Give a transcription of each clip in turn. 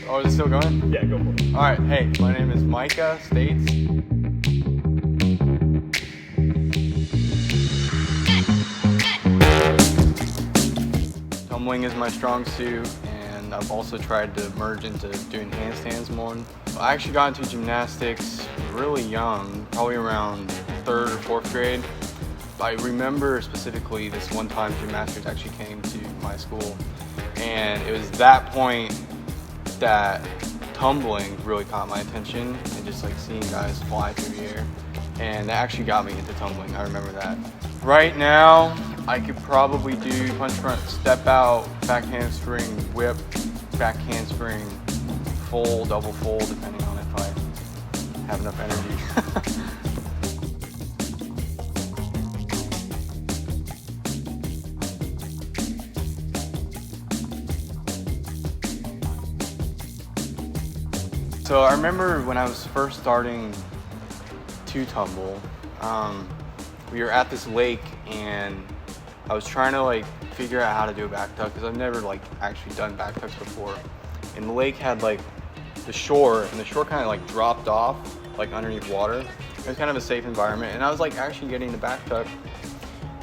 Oh, is it still going? Yeah, go for it. All right, hey, my name is Micah States. Tumbling is my strong suit, and I've also tried to merge into doing handstands more. I actually got into gymnastics really young, probably around 3rd or 4th grade. I remember specifically this one time Gym-Masters actually came to my school, and it was that point that tumbling really caught my attention, and just like seeing guys fly through the air, and that actually got me into tumbling. I remember that. Right now, I could probably do punch front, step out, back handspring, whip, back handspring, full, double full, depending on if I have enough energy. So I remember when I was first starting to tumble, we were at this lake and I was trying to like figure out how to do a back tuck because I've never like actually done back tucks before. And the lake had like the shore, and the shore kind of like dropped off like underneath water. It was kind of a safe environment, and I was like actually getting the back tuck.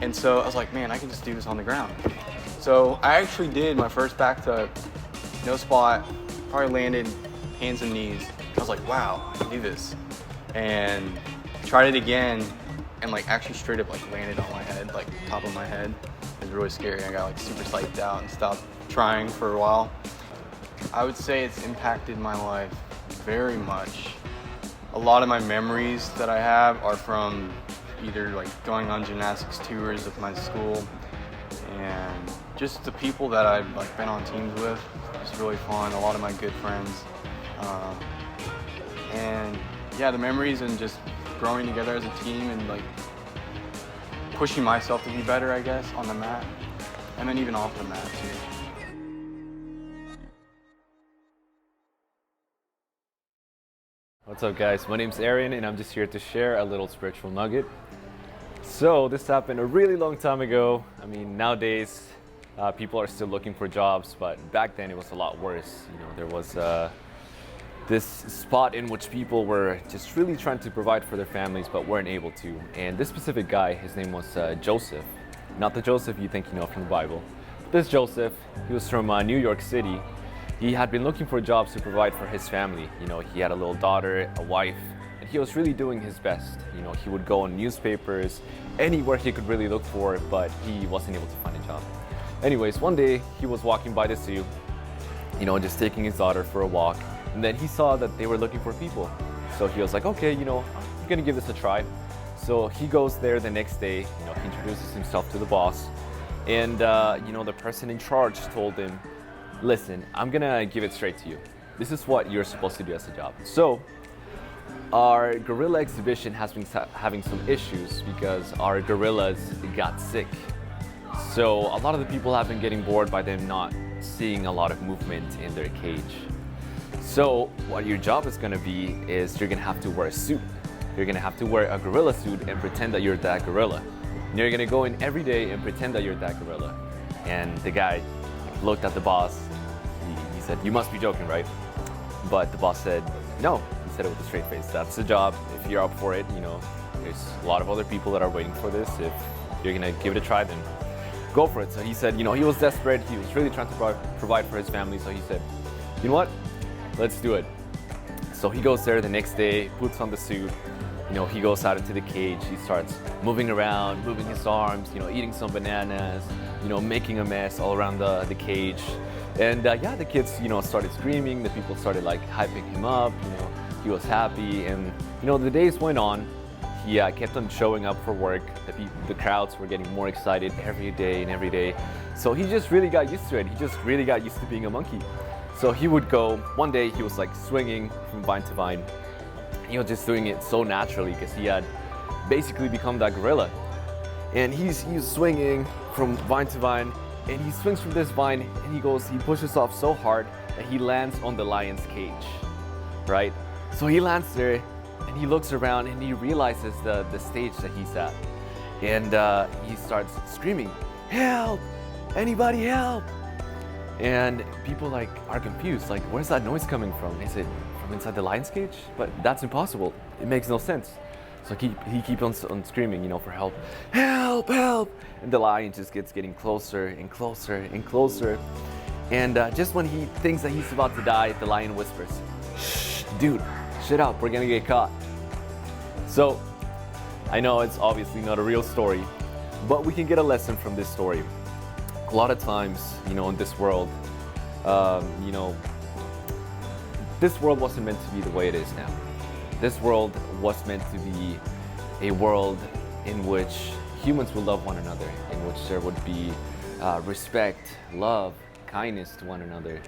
And so I was like, man, I can just do this on the ground. So I actually did my first back tuck, no spot, probably landed hands and knees. I was like, wow, I can do this. And tried it again, and like actually straight up like landed on my head, like top of my head. It was really scary. I got like super psyched out and stopped trying for a while. I would say it's impacted my life very much. A lot of my memories that I have are from either like going on gymnastics tours with my school, and just the people that I've like been on teams with. It's really fun. A lot of my good friends. And yeah, the memories and just growing together as a team and like pushing myself to be better, I guess, on the mat, and then even off the mat too. What's up, guys? My name's Aron, and I'm just here to share a little spiritual nugget. So this happened a really long time ago. I mean, nowadays people are still looking for jobs, but back then it was a lot worse. You know, there was this spot in which people were just really trying to provide for their families but weren't able to. And this specific guy, his name was Joseph. Not the Joseph you think you know from the Bible. This Joseph, he was from New York City. He had been looking for jobs to provide for his family. You know, he had a little daughter, a wife, and he was really doing his best. You know, he would go on newspapers, anywhere he could really look for, but he wasn't able to find a job. Anyways, one day he was walking by the zoo, you know, just taking his daughter for a walk. And then he saw that they were looking for people. So he was like, okay, you know, I'm gonna give this a try. So he goes there the next day, you know, he introduces himself to the boss. And, you know, the person in charge told him, listen, I'm gonna give it straight to you. This is what you're supposed to do as a job. So our gorilla exhibition has been having some issues because our gorillas got sick. So a lot of the people have been getting bored by them not seeing a lot of movement in their cage. So what your job is gonna be is you're gonna have to wear a suit. You're gonna have to wear a gorilla suit and pretend that you're that gorilla. And you're gonna go in every day and pretend that you're that gorilla. And the guy looked at the boss. He said, you must be joking, right? But the boss said, no. He said it with a straight face. That's the job. If you're up for it, you know, there's a lot of other people that are waiting for this. If you're gonna give it a try, then go for it. So he said, you know, he was desperate. He was really trying to provide for his family. So he said, you know what? Let's do it. So he goes there the next day, puts on the suit. You know, he goes out into the cage. He starts moving around, moving his arms, you know, eating some bananas, you know, making a mess all around the cage. And yeah, the kids, you know, started screaming. The people started like hyping him up. You know, he was happy. And, you know, the days went on. He kept on showing up for work. The crowds were getting more excited every day and every day. So he just really got used to it. He just really got used to being a monkey. So he would go, one day he was like swinging from vine to vine. He was just doing it so naturally because he had basically become that gorilla. And he's swinging from vine to vine, and he swings from this vine and he pushes off so hard that he lands on the lion's cage, right? So he lands there and he looks around and he realizes the stage that he's at. And he starts screaming, help, anybody help. And people like are confused, like, where's that noise coming from? Is it from inside the lion's cage? But that's impossible. It makes no sense. So he keeps on screaming, you know, for help. Help, help! And the lion just gets getting closer and closer and closer. And just when he thinks that he's about to die, the lion whispers, "Shh, dude, shut up, we're gonna get caught." So I know it's obviously not a real story, but we can get a lesson from this story. A lot of times, you know, in this world, you know, this world wasn't meant to be the way it is now. This world was meant to be a world in which humans will love one another, in which there would be respect, love, kindness to one another.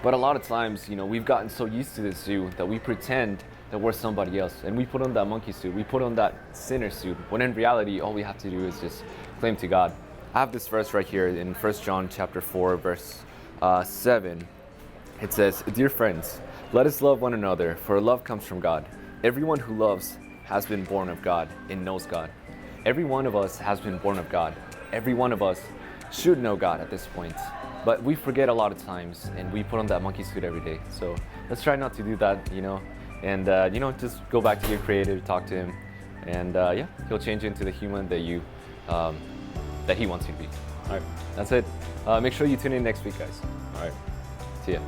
But a lot of times, you know, we've gotten so used to this zoo that we pretend that we're somebody else, and we put on that monkey suit, we put on that sinner suit, when in reality, all we have to do is just claim to God. I have this verse right here in 1 John chapter 4, verse 7. It says, "Dear friends, let us love one another, for love comes from God. Everyone who loves has been born of God and knows God." Every one of us has been born of God. Every one of us should know God at this point. But we forget a lot of times, and we put on that monkey suit every day. So let's try not to do that, you know, and you know, just go back to your Creator, talk to Him, and yeah, He'll change you into the human that you that He wants you to be. All right, that's it. Make sure you tune in next week, guys. All right, see ya.